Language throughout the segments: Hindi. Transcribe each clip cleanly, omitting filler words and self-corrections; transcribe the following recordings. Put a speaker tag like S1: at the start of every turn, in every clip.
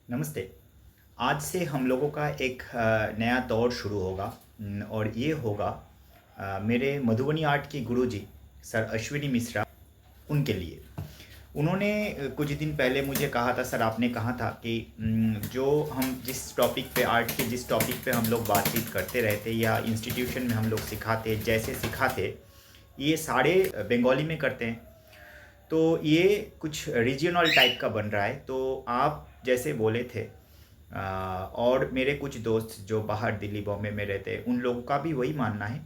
S1: नमस्ते। आज से हम लोगों का एक नया दौर शुरू होगा। और ये होगा मेरे मधुबनी आर्ट के गुरुजी सर अश्विनी मिश्रा, उनके लिए। उन्होंने कुछ दिन पहले मुझे कहा था, सर आपने कहा था कि जो हम जिस टॉपिक पे आर्ट के जिस टॉपिक पे हम लोग बातचीत करते रहते या इंस्टीट्यूशन में हम लोग सिखाते जैसे सिखाते, ये सारे बंगाली में करते हैं। तो ये कुछ रीजनल टाइप का बन रहा है। तो आप जैसे बोले थे और मेरे कुछ दोस्त जो बाहर दिल्ली बॉम्बे में रहते हैं उन लोगों का भी वही मानना है।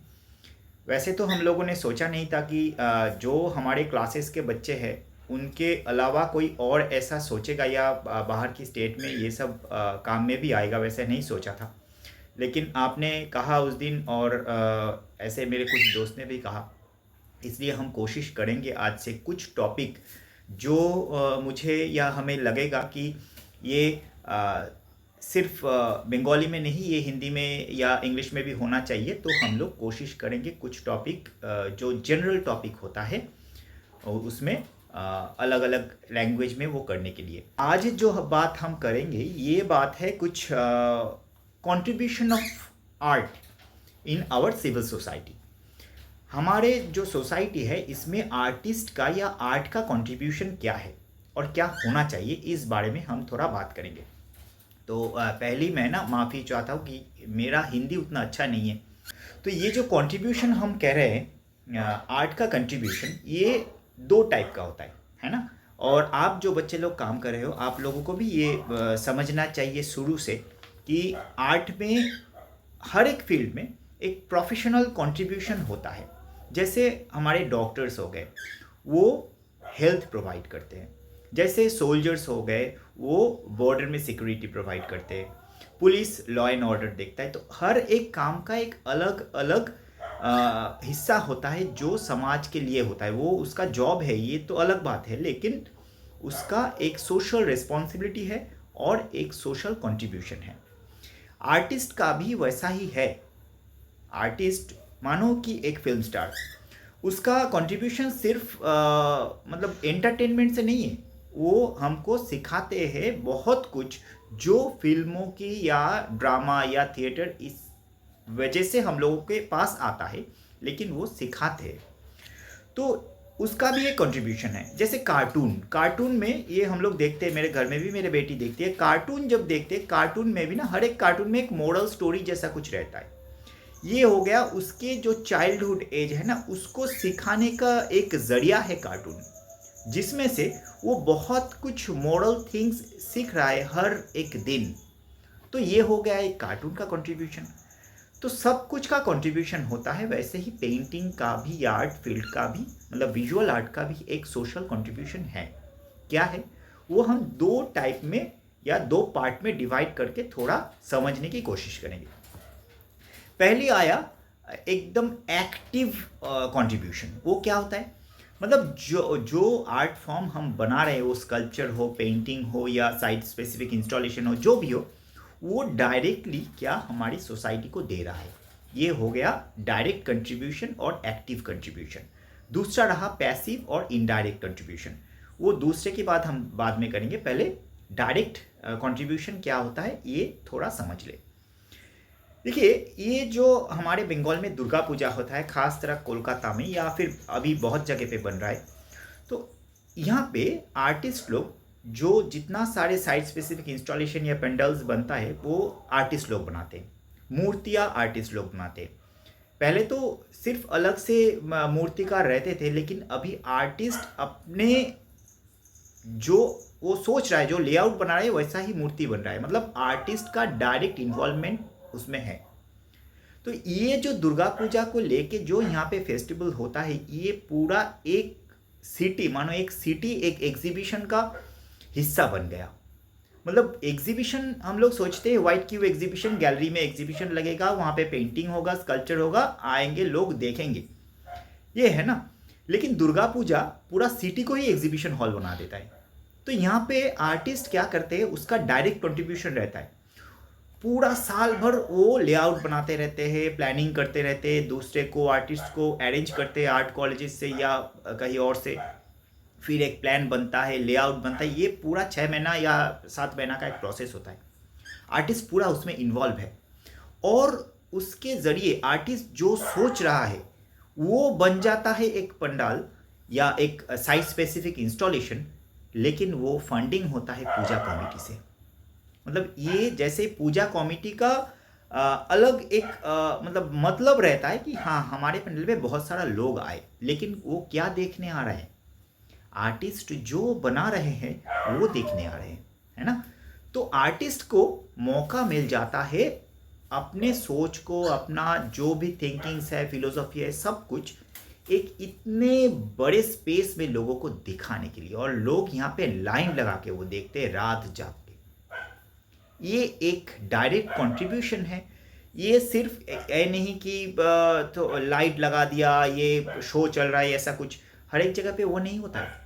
S1: वैसे तो हम लोगों ने सोचा नहीं था कि जो हमारे क्लासेस के बच्चे हैं उनके अलावा कोई और ऐसा सोचेगा या बाहर की स्टेट में ये सब काम में भी आएगा, वैसे नहीं सोचा था। लेकिन आपने कहा उस दिन और ऐसे मेरे कुछ दोस्त ने भी कहा, इसलिए हम कोशिश करेंगे आज से कुछ टॉपिक जो मुझे या हमें लगेगा कि ये सिर्फ बंगाली में नहीं, ये हिंदी में या इंग्लिश में भी होना चाहिए। तो हम लोग कोशिश करेंगे कुछ टॉपिक जो जनरल टॉपिक होता है और उसमें अलग अलग लैंग्वेज में वो करने के लिए। आज जो बात हम करेंगे ये बात है कुछ contribution of art in our civil society. हमारे जो सोसाइटी है इसमें आर्टिस्ट का या आर्ट का कंट्रीब्यूशन क्या है और क्या होना चाहिए, इस बारे में हम थोड़ा बात करेंगे। तो पहली मैं ना माफ़ी चाहता हूँ कि मेरा हिंदी उतना अच्छा नहीं है। तो ये जो कंट्रीब्यूशन हम कह रहे हैं, आर्ट का कंट्रीब्यूशन, ये दो टाइप का होता है ना। और आप जो बच्चे लोग काम कर रहे हो आप लोगों को भी ये समझना चाहिए शुरू से कि आर्ट में हर एक फील्ड में एक प्रोफेशनल कंट्रीब्यूशन होता है। जैसे हमारे डॉक्टर्स हो गए, वो हेल्थ प्रोवाइड करते हैं। जैसे सोल्जर्स हो गए, वो बॉर्डर में सिक्योरिटी प्रोवाइड करते हैं। पुलिस लॉ एंड ऑर्डर देखता है। तो हर एक काम का एक अलग अलग हिस्सा होता है जो समाज के लिए होता है। वो उसका जॉब है, ये तो अलग बात है, लेकिन उसका एक सोशल रिस्पॉन्सिबिलिटी है और एक सोशल कंट्रीब्यूशन है। आर्टिस्ट का भी वैसा ही है। आर्टिस्ट मानो कि एक फिल्म स्टार, उसका कंट्रीब्यूशन सिर्फ मतलब एंटरटेनमेंट से नहीं है। वो हमको सिखाते हैं बहुत कुछ जो फिल्मों की या ड्रामा या थिएटर इस वजह से हम लोगों के पास आता है, लेकिन वो सिखाते हैं। तो उसका भी एक कंट्रीब्यूशन है। जैसे कार्टून, कार्टून में ये हम लोग देखते हैं, मेरे घर में भी मेरे बेटी देखती है। कार्टून जब देखते हैं, कार्टून में भी ना हर एक कार्टून में एक मोरल स्टोरी जैसा कुछ रहता है। ये हो गया उसके जो चाइल्डहुड एज है ना, उसको सिखाने का एक जरिया है कार्टून, जिसमें से वो बहुत कुछ मोरल थिंग्स सीख रहा है हर एक दिन। तो ये हो गया एक कार्टून का कंट्रीब्यूशन। तो सब कुछ का कंट्रीब्यूशन होता है। वैसे ही पेंटिंग का भी, आर्ट फील्ड का भी, मतलब विजुअल आर्ट का भी एक सोशल कंट्रीब्यूशन है। क्या है वो, हम दो टाइप में या दो पार्ट में डिवाइड करके थोड़ा समझने की कोशिश करेंगे। पहली आया एकदम एक्टिव कंट्रीब्यूशन। वो क्या होता है, मतलब जो जो आर्ट फॉर्म हम बना रहे हैं, वो स्कल्पचर हो, पेंटिंग हो या साइट स्पेसिफिक इंस्टॉलेशन हो, जो भी हो, वो डायरेक्टली क्या हमारी सोसाइटी को दे रहा है। ये हो गया डायरेक्ट कंट्रीब्यूशन और एक्टिव कंट्रीब्यूशन। दूसरा रहा पैसिव और इनडायरेक्ट कंट्रीब्यूशन। वो दूसरे की बात हम बाद में करेंगे, पहले डायरेक्ट कंट्रीब्यूशन क्या होता है ये थोड़ा समझ ले। देखिए, ये जो हमारे बंगाल में दुर्गा पूजा होता है, खास तरह कोलकाता में या फिर अभी बहुत जगह पे बन रहा है, तो यहाँ पे आर्टिस्ट लोग जो जितना सारे साइट स्पेसिफिक इंस्टॉलेशन या पेंडल्स बनता है वो आर्टिस्ट लोग बनाते हैं। मूर्तियाँ आर्टिस्ट लोग बनाते हैं। पहले तो सिर्फ अलग से मूर्तिकार रहते थे, लेकिन अभी आर्टिस्ट अपने जो वो सोच रहा है, जो लेआउट बना रहा है, वैसा ही मूर्ति बन रहा है। मतलब आर्टिस्ट का डायरेक्ट इन्वॉल्वमेंट उसमें है। तो ये जो दुर्गा पूजा को लेके जो यहाँ पे फेस्टिवल होता है, ये पूरा एक सिटी, मानो एक सिटी एक एग्जीबिशन का हिस्सा बन गया। मतलब एग्जीबिशन हम लोग सोचते हैं व्हाइट क्यूब एग्जीबिशन, गैलरी में एग्जीबिशन लगेगा, वहाँ पे पेंटिंग होगा, स्कल्पचर होगा, आएंगे लोग देखेंगे, ये है ना। लेकिन दुर्गा पूजा पूरा सिटी को ही एग्जीबिशन हॉल बना देता है। तो यहाँ पे आर्टिस्ट क्या करते हैं, उसका डायरेक्ट कंट्रीब्यूशन रहता है। पूरा साल भर वो लेआउट बनाते रहते हैं, प्लानिंग करते रहते हैं, दूसरे को आर्टिस्ट को अरेंज करते हैं आर्ट कॉलेजेस से या कहीं और से। फिर एक प्लान बनता है, लेआउट बनता है, ये पूरा 6 महीना या 7 महीना का एक प्रोसेस होता है। आर्टिस्ट पूरा उसमें इन्वॉल्व है और उसके ज़रिए आर्टिस्ट जो सोच रहा है वो बन जाता है एक पंडाल या एक साइट स्पेसिफिक इंस्टॉलेशन, लेकिन वो फंडिंग होता है पूजा कमेटी से। मतलब ये जैसे पूजा कमेटी का अलग एक मतलब रहता है कि हाँ हमारे पंडाल में बहुत सारा लोग आए, लेकिन वो क्या देखने आ रहे हैं, आर्टिस्ट जो बना रहे हैं वो देखने आ रहे हैं, है ना। तो आर्टिस्ट को मौका मिल जाता है अपने सोच को, अपना जो भी थिंकिंग्स है, फिलोसॉफी है, सब कुछ एक इतने बड़े स्पेस में लोगों को दिखाने के लिए, और लोग यहाँ पे लाइन लगा के वो देखते हैं रात जाग के। ये एक डायरेक्ट कंट्रीब्यूशन है। ये सिर्फ ये नहीं कि तो लाइट लगा दिया, ये शो चल रहा है, ऐसा कुछ हर एक जगह पे वो नहीं होता है।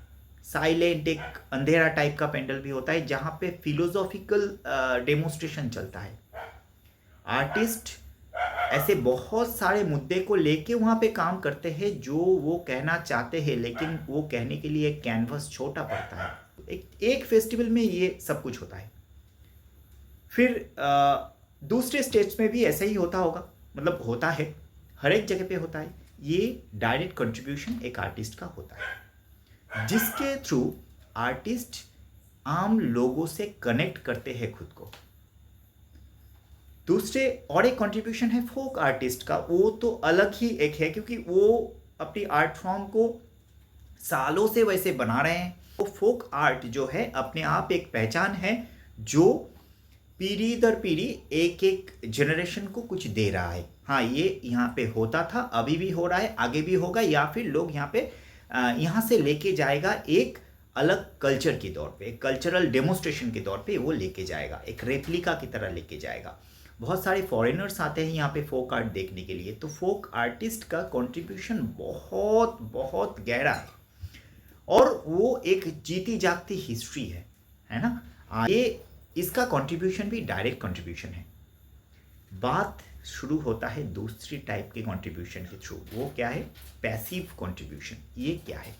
S1: साइलेंट एक अंधेरा टाइप का पेंडल भी होता है जहाँ पे फिलोसॉफिकल डेमोन्स्ट्रेशन चलता है। आर्टिस्ट ऐसे बहुत सारे मुद्दे को लेके वहाँ पे काम करते हैं जो वो कहना चाहते हैं, लेकिन वो कहने के लिए एक कैनवस छोटा पड़ता है। एक फेस्टिवल में ये सब कुछ होता है। फिर दूसरे स्टेट्स में भी ऐसा ही होता होगा, मतलब होता है, हर एक जगह पे होता है। ये डायरेक्ट कंट्रीब्यूशन एक आर्टिस्ट का होता है जिसके थ्रू आर्टिस्ट आम लोगों से कनेक्ट करते हैं खुद को। दूसरे और एक कंट्रीब्यूशन है फोक आर्टिस्ट का, वो तो अलग ही एक है क्योंकि वो अपनी आर्ट फॉर्म को सालों से वैसे बना रहे हैं। वो फोक आर्ट जो है अपने आप एक पहचान है जो पीढ़ी दर पीढ़ी एक एक जनरेशन को कुछ दे रहा है। हाँ ये यहाँ पे होता था, अभी भी हो रहा है, आगे भी होगा, या फिर लोग यहाँ पे यहाँ से लेके जाएगा एक अलग कल्चर के तौर पे, एक कल्चरल डेमोन्स्ट्रेशन के तौर पे वो लेके जाएगा, एक रेप्लिका की तरह लेके जाएगा। बहुत सारे फॉरेनर्स आते हैं यहाँ पे फोक आर्ट देखने के लिए। तो फोक आर्टिस्ट का कंट्रीब्यूशन बहुत बहुत गहरा है और वो एक जीती जागती हिस्ट्री है ना। ये इसका कंट्रीब्यूशन भी डायरेक्ट कंट्रीब्यूशन है। बात शुरू होता है दूसरी टाइप के कंट्रीब्यूशन के थ्रू। वो क्या है? Passive contribution. ये क्या है?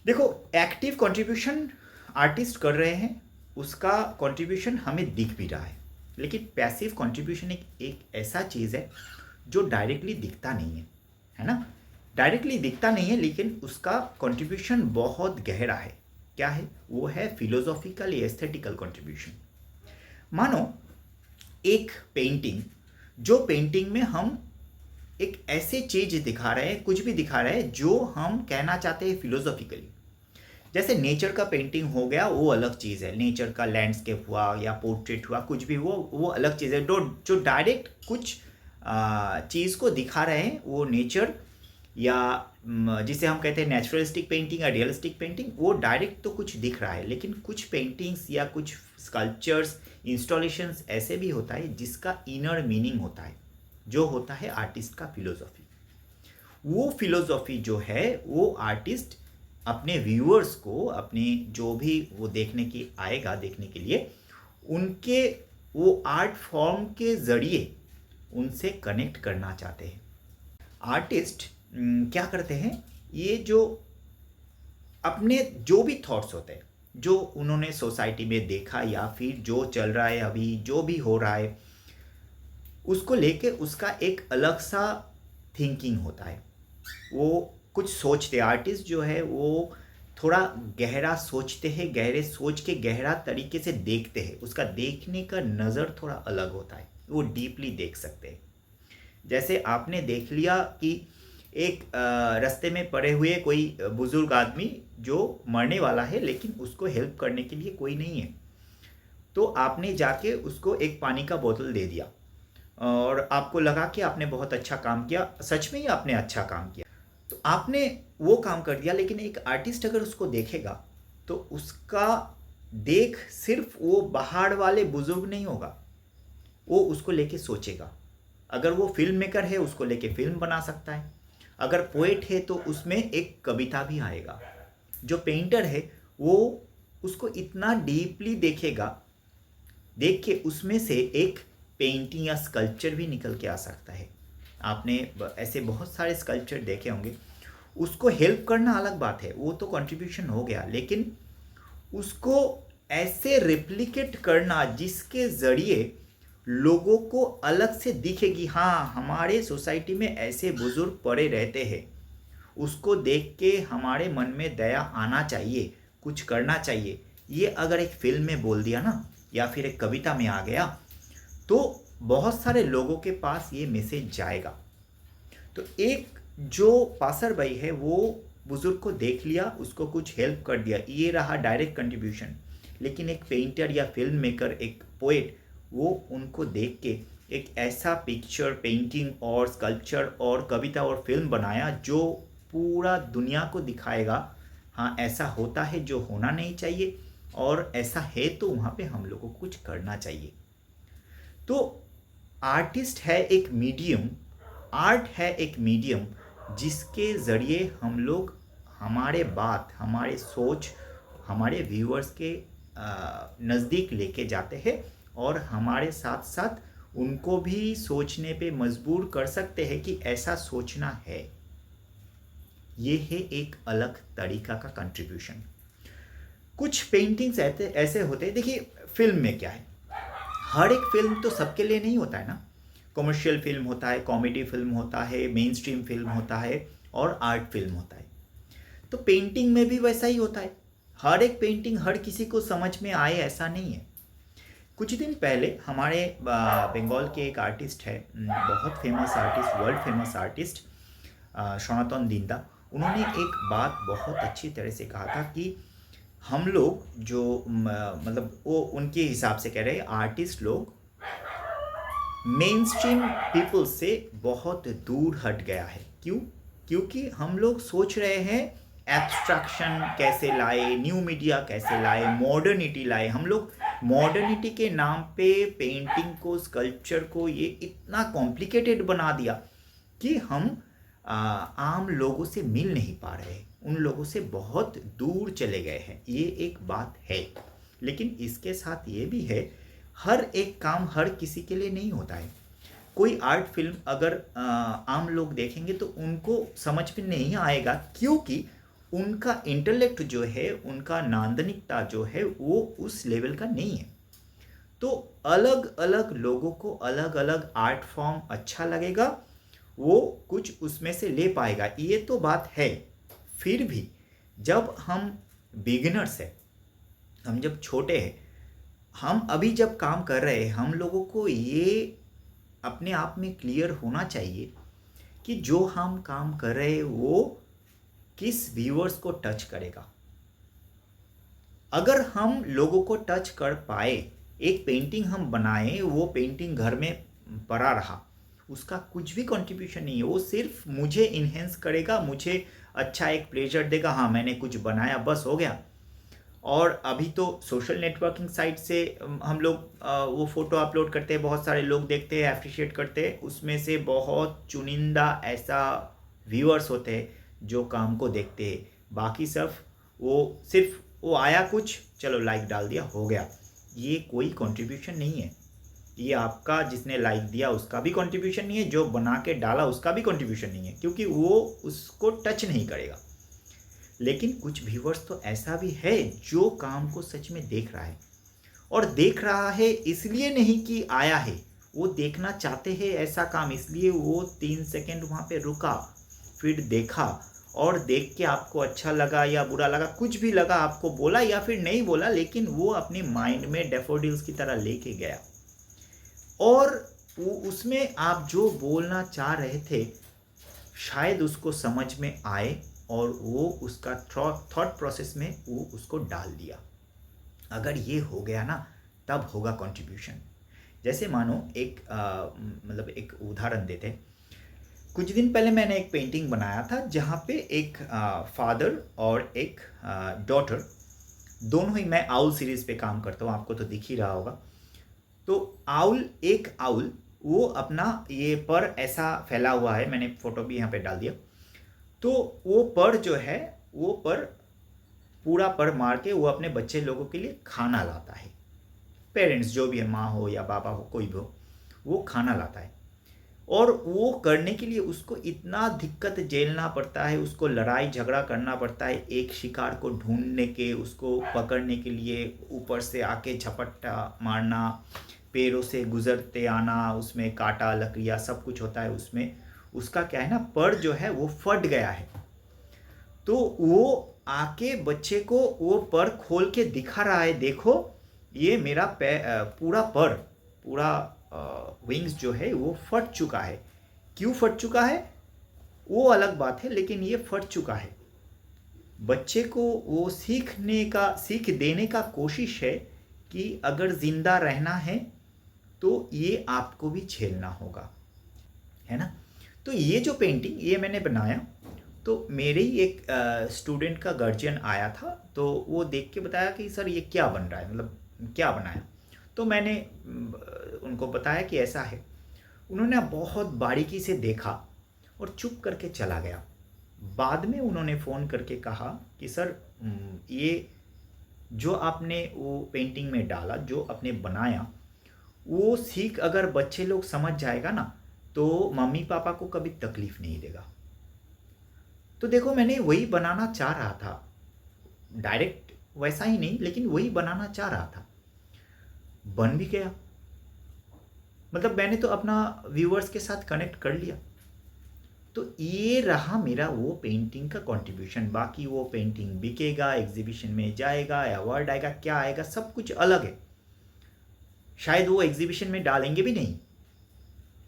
S1: देखो, एक्टिव कंट्रीब्यूशन आर्टिस्ट कर रहे हैं, उसका कंट्रीब्यूशन हमें दिख भी रहा है, लेकिन पैसिव कंट्रीब्यूशन एक ऐसा चीज़ है जो डायरेक्टली दिखता नहीं है ना। डायरेक्टली दिखता नहीं है लेकिन उसका कंट्रीब्यूशन बहुत गहरा है। क्या है वो? है फिलोसॉफिकल एस्थेटिकल कंट्रीब्यूशन। मानो एक पेंटिंग, जो पेंटिंग में हम एक ऐसे चीज दिखा रहे हैं, कुछ भी दिखा रहे हैं जो हम कहना चाहते हैं फिलोसॉफिकली। जैसे नेचर का पेंटिंग हो गया, वो अलग चीज़ है। नेचर का लैंडस्केप हुआ या पोर्ट्रेट हुआ, कुछ भी वो अलग चीज़ है। जो डायरेक्ट कुछ चीज़ को दिखा रहे हैं, वो नेचर या जिसे हम कहते हैं नेचुरलिस्टिक पेंटिंग या रियलिस्टिक पेंटिंग, वो डायरेक्ट तो कुछ दिख रहा है। लेकिन कुछ पेंटिंग्स या कुछ स्कल्पचर्स, इंस्टॉलेशंस ऐसे भी होता है जिसका इनर मीनिंग होता है, जो होता है आर्टिस्ट का फिलोसॉफी। वो फिलोसॉफी जो है वो आर्टिस्ट अपने व्यूअर्स को, अपने जो भी वो देखने की आएगा देखने के लिए, उनके वो आर्ट फॉर्म के ज़रिए उनसे कनेक्ट करना चाहते हैं। आर्टिस्ट क्या करते हैं? ये जो अपने जो भी थॉट्स होते हैं, जो उन्होंने सोसाइटी में देखा या फिर जो चल रहा है अभी, जो भी हो रहा है, उसको लेके उसका एक अलग सा थिंकिंग होता है। वो कुछ सोचते हैं। आर्टिस्ट जो है वो थोड़ा गहरा सोचते हैं, गहरे सोच के गहरा तरीके से देखते हैं। उसका देखने का नज़र थोड़ा अलग होता है, वो डीपली देख सकते हैं। जैसे आपने देख लिया कि एक रास्ते में पड़े हुए कोई बुजुर्ग आदमी जो मरने वाला है, लेकिन उसको हेल्प करने के लिए कोई नहीं है, तो आपने जाके उसको एक पानी का बोतल दे दिया और आपको लगा कि आपने बहुत अच्छा काम किया। सच में ही आपने अच्छा काम किया, तो आपने वो काम कर दिया। लेकिन एक आर्टिस्ट अगर उसको देखेगा तो उसका देख सिर्फ वो बाहर वाले बुजुर्ग नहीं होगा, वो उसको लेके सोचेगा। अगर वो फिल्म मेकर है, उसको लेके फिल्म बना सकता है। अगर पोएट है तो उसमें एक कविता भी आएगा। जो पेंटर है वो उसको इतना डीपली देखेगा, देख के उसमें से एक पेंटिंग या स्कल्पचर भी निकल के आ सकता है। आपने ऐसे बहुत सारे स्कल्पचर देखे होंगे, उसको हेल्प करना अलग बात है, वो तो कंट्रीब्यूशन हो गया, लेकिन उसको ऐसे रेप्लिकेट करना जिसके ज़रिए लोगों को अलग से दिखेगी, हाँ हमारे सोसाइटी में ऐसे बुज़ुर्ग पड़े रहते हैं, उसको देख के हमारे मन में दया आना चाहिए, कुछ करना चाहिए। ये अगर एक फिल्म में बोल दिया ना, या फिर एक कविता में आ गया, तो बहुत सारे लोगों के पास ये मैसेज जाएगा। तो एक जो पासर भाई है वो बुज़ुर्ग को देख लिया, उसको कुछ हेल्प कर दिया, ये रहा डायरेक्ट कंट्रीब्यूशन। लेकिन एक पेंटर या फिल्म मेकर, एक पोएट, वो उनको देख के एक ऐसा पिक्चर, पेंटिंग और स्कल्पचर और कविता और फिल्म बनाया जो पूरा दुनिया को दिखाएगा, हाँ ऐसा होता है जो होना नहीं चाहिए, और ऐसा है तो वहाँ पे हम लोगों को कुछ करना चाहिए। तो आर्टिस्ट है एक मीडियम, आर्ट है एक मीडियम जिसके ज़रिए हम लोग हमारे बात, हमारे सोच, हमारे व्यूअर्स के नज़दीक लेके जाते हैं, और हमारे साथ साथ उनको भी सोचने पे मजबूर कर सकते हैं कि ऐसा सोचना है। ये है एक अलग तरीका का कंट्रीब्यूशन। कुछ पेंटिंग्स ऐसे होते हैं, देखिए फिल्म में क्या है, हर एक फिल्म तो सबके लिए नहीं होता है ना। कमर्शियल फिल्म होता है, कॉमेडी फिल्म होता है, मेन स्ट्रीम फिल्म होता है, और आर्ट फिल्म होता है। तो पेंटिंग में भी वैसा ही होता है, हर एक पेंटिंग हर किसी को समझ में आए ऐसा नहीं है। कुछ दिन पहले हमारे बंगाल के एक आर्टिस्ट है, बहुत famous artist, world famous artist Sanatan Dinda, उन्होंने एक बात बहुत अच्छी तरह से कहा था कि हम लोग जो मतलब वो उनके हिसाब से कह रहे हैं, आर्टिस्ट लोग मेन स्ट्रीम पीपल से बहुत दूर हट गया है। क्यों? क्योंकि हम लोग सोच रहे हैं एब्स्ट्रैक्शन कैसे लाए, न्यू मीडिया कैसे लाए, मॉडर्निटी लाए। हम लोग मॉडर्निटी के नाम पे पेंटिंग को, स्कल्पचर को ये इतना कॉम्प्लिकेटेड बना दिया कि हम आम लोगों से मिल नहीं पा रहे, उन लोगों से बहुत दूर चले गए हैं। ये एक बात है, लेकिन इसके साथ ये भी है, हर एक काम हर किसी के लिए नहीं होता है। कोई आर्ट फिल्म अगर आम लोग देखेंगे तो उनको समझ में नहीं आएगा, क्योंकि उनका इंटेलेक्ट जो है, उनका नांदनिकता जो है, वो उस लेवल का नहीं है। तो अलग अलग लोगों को अलग अलग आर्ट फॉर्म अच्छा लगेगा, वो कुछ उसमें से ले पाएगा, ये तो बात है। फिर भी जब हम बिगिनर्स हैं, हम जब छोटे हैं, हम अभी जब काम कर रहे हैं, हम लोगों को ये अपने आप में क्लियर होना चाहिए कि जो हम काम कर रहे हैं वो किस व्यूअर्स को टच करेगा। अगर हम लोगों को टच कर पाए, एक पेंटिंग हम बनाए, वो पेंटिंग घर में पड़ा रहा, उसका कुछ भी कंट्रीब्यूशन नहीं है, वो सिर्फ मुझे इन्हेंस करेगा, मुझे अच्छा एक प्लेजर देगा, हाँ मैंने कुछ बनाया, बस हो गया। और अभी तो सोशल नेटवर्किंग साइट से हम लोग वो फ़ोटो अपलोड करते हैं, बहुत सारे लोग देखते हैं, अप्रिशिएट करते हैं, उसमें से बहुत चुनिंदा ऐसा व्यूअर्स होते हैं जो काम को देखते हैं, बाकी सब वो सिर्फ वो आया कुछ, चलो लाइक डाल दिया, हो गया। ये कोई कंट्रीब्यूशन नहीं है, ये आपका जिसने लाइक दिया उसका भी कंट्रीब्यूशन नहीं है, जो बना के डाला उसका भी कंट्रीब्यूशन नहीं है, क्योंकि वो उसको टच नहीं करेगा। लेकिन कुछ व्यूअर्स तो ऐसा भी है जो काम को सच में देख रहा है, और देख रहा है इसलिए नहीं कि आया है, वो देखना चाहते हैं ऐसा काम, इसलिए वो 3 सेकंड वहाँ पे रुका, फिर देखा, और देख के आपको अच्छा लगा या बुरा लगा, कुछ भी लगा, आपको बोला या फिर नहीं बोला, लेकिन वो अपने माइंड में डैफोडिल्स की तरह लेके गया, और वो उसमें आप जो बोलना चाह रहे थे शायद उसको समझ में आए, और वो उसका थॉट प्रोसेस में वो उसको डाल दिया। अगर ये हो गया ना, तब होगा कंट्रीब्यूशन। जैसे मानो एक मतलब एक उदाहरण देते, कुछ दिन पहले मैंने एक पेंटिंग बनाया था जहाँ पे एक फादर और एक डॉटर, दोनों ही, मैं आउल सीरीज़ पे काम करता हूँ, आपको तो दिख ही रहा होगा। तो एक आउल वो अपना ये पर ऐसा फैला हुआ है, मैंने फ़ोटो भी यहाँ पे डाल दिया। तो वो पर जो है, वो पर पूरा पर मार के वो अपने बच्चे लोगों के लिए खाना लाता है। पेरेंट्स जो भी है, माँ हो या बाबा हो, कोई भी हो, वो खाना लाता है। और वो करने के लिए उसको इतना दिक्कत झेलना पड़ता है, उसको लड़ाई झगड़ा करना पड़ता है एक शिकार को ढूंढने के, उसको पकड़ने के लिए ऊपर से आके झपट्टा मारना, पैरों से गुजरते आना, उसमें कांटा लकड़ियाँ सब कुछ होता है उसमें। उसका क्या है ना, पर जो है वो फट गया है, तो वो आके बच्चे को वो पर खोल के दिखा रहा है, देखो ये मेरा पूरा पर, पूरा विंग्स जो है वो फट चुका है। क्यों फट चुका है वो अलग बात है, लेकिन ये फट चुका है। बच्चे को वो सीख देने का कोशिश है कि अगर ज़िंदा रहना है तो ये आपको भी झेलना होगा, है ना। तो ये जो पेंटिंग ये मैंने बनाया, तो मेरे ही एक स्टूडेंट का गार्जियन आया था, तो वो देख के बताया कि सर ये क्या बन रहा है, मतलब क्या बनाया। तो मैंने उनको बताया कि ऐसा है। उन्होंने बहुत बारीकी से देखा और चुप करके चला गया। बाद में उन्होंने फ़ोन करके कहा कि सर ये जो आपने वो पेंटिंग में डाला, जो आपने बनाया, वो सीख अगर बच्चे लोग समझ जाएगा ना तो मम्मी पापा को कभी तकलीफ़ नहीं देगा। तो देखो मैंने वही बनाना चाह रहा था, डायरेक्ट वैसा ही नहीं, लेकिन वही बनाना चाह रहा था, बन भी गया। मतलब मैंने तो अपना व्यूअर्स के साथ कनेक्ट कर लिया। तो ये रहा मेरा वो पेंटिंग का कंट्रीब्यूशन। बाकी वो पेंटिंग बिकेगा, एग्जीबिशन में जाएगा, अवार्ड आएगा, क्या आएगा, सब कुछ अलग है। शायद वो एग्जीबिशन में डालेंगे भी नहीं,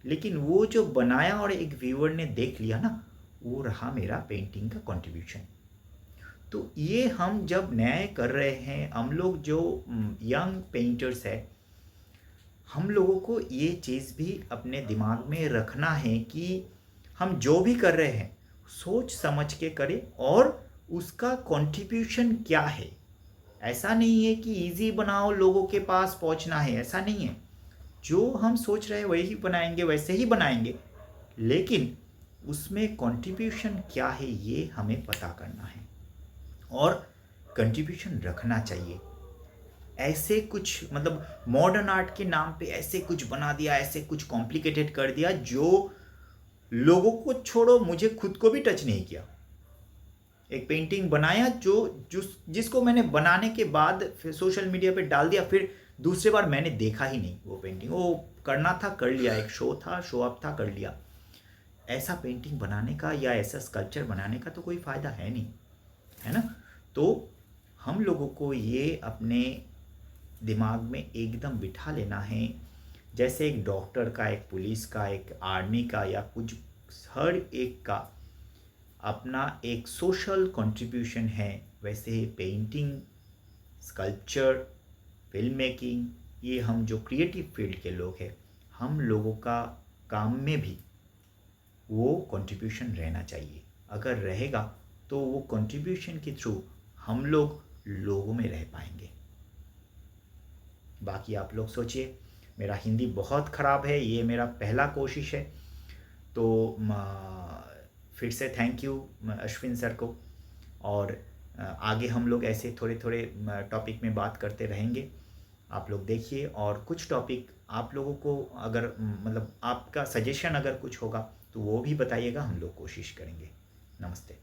S1: लेकिन वो जो बनाया और एक व्यूअर ने देख लिया ना, वो रहा मेरा पेंटिंग का कंट्रीब्यूशन। तो ये हम जब नए कर रहे हैं, हम लोग जो यंग पेंटर्स है, हम लोगों को ये चीज़ भी अपने दिमाग में रखना है कि हम जो भी कर रहे हैं सोच समझ के करें और उसका कंट्रीब्यूशन क्या है। ऐसा नहीं है कि इजी बनाओ लोगों के पास पहुंचना है, ऐसा नहीं है। जो हम सोच रहे हैं वही बनाएंगे, वैसे ही बनाएंगे, लेकिन उसमें कंट्रीब्यूशन क्या है ये हमें पता करना है और कंट्रीब्यूशन रखना चाहिए। ऐसे कुछ मतलब मॉडर्न आर्ट के नाम पे ऐसे कुछ बना दिया, ऐसे कुछ कॉम्प्लिकेटेड कर दिया जो लोगों को छोड़ो, मुझे खुद को भी टच नहीं किया। एक पेंटिंग बनाया जिसको मैंने बनाने के बाद फिर सोशल मीडिया पे डाल दिया, फिर दूसरे बार मैंने देखा ही नहीं वो पेंटिंग। वो करना था कर लिया, एक शो था, शो अप था, कर लिया। ऐसा पेंटिंग बनाने का या ऐसा स्कल्पचर बनाने का तो कोई फ़ायदा है नहीं, है ना। तो हम लोगों को ये अपने दिमाग में एकदम बिठा लेना है, जैसे एक डॉक्टर का, एक पुलिस का, एक आर्मी का, या कुछ हर एक का अपना एक सोशल कंट्रीब्यूशन है, वैसे ही पेंटिंग, स्कल्पचर, फिल्म मेकिंग, ये हम जो क्रिएटिव फील्ड के लोग हैं, हम लोगों का काम में भी वो कंट्रीब्यूशन रहना चाहिए। अगर रहेगा तो वो कंट्रीब्यूशन के थ्रू हम लोग लोगों में रह पाएंगे। बाकी आप लोग सोचिए, मेरा हिंदी बहुत ख़राब है, ये मेरा पहला कोशिश है, तो फिर से थैंक यू अश्विन सर को। और आगे हम लोग ऐसे थोड़े थोड़े टॉपिक में बात करते रहेंगे। आप लोग देखिए, और कुछ टॉपिक आप लोगों को अगर मतलब आपका सजेशन अगर कुछ होगा तो वो भी बताइएगा, हम लोग कोशिश करेंगे। नमस्ते।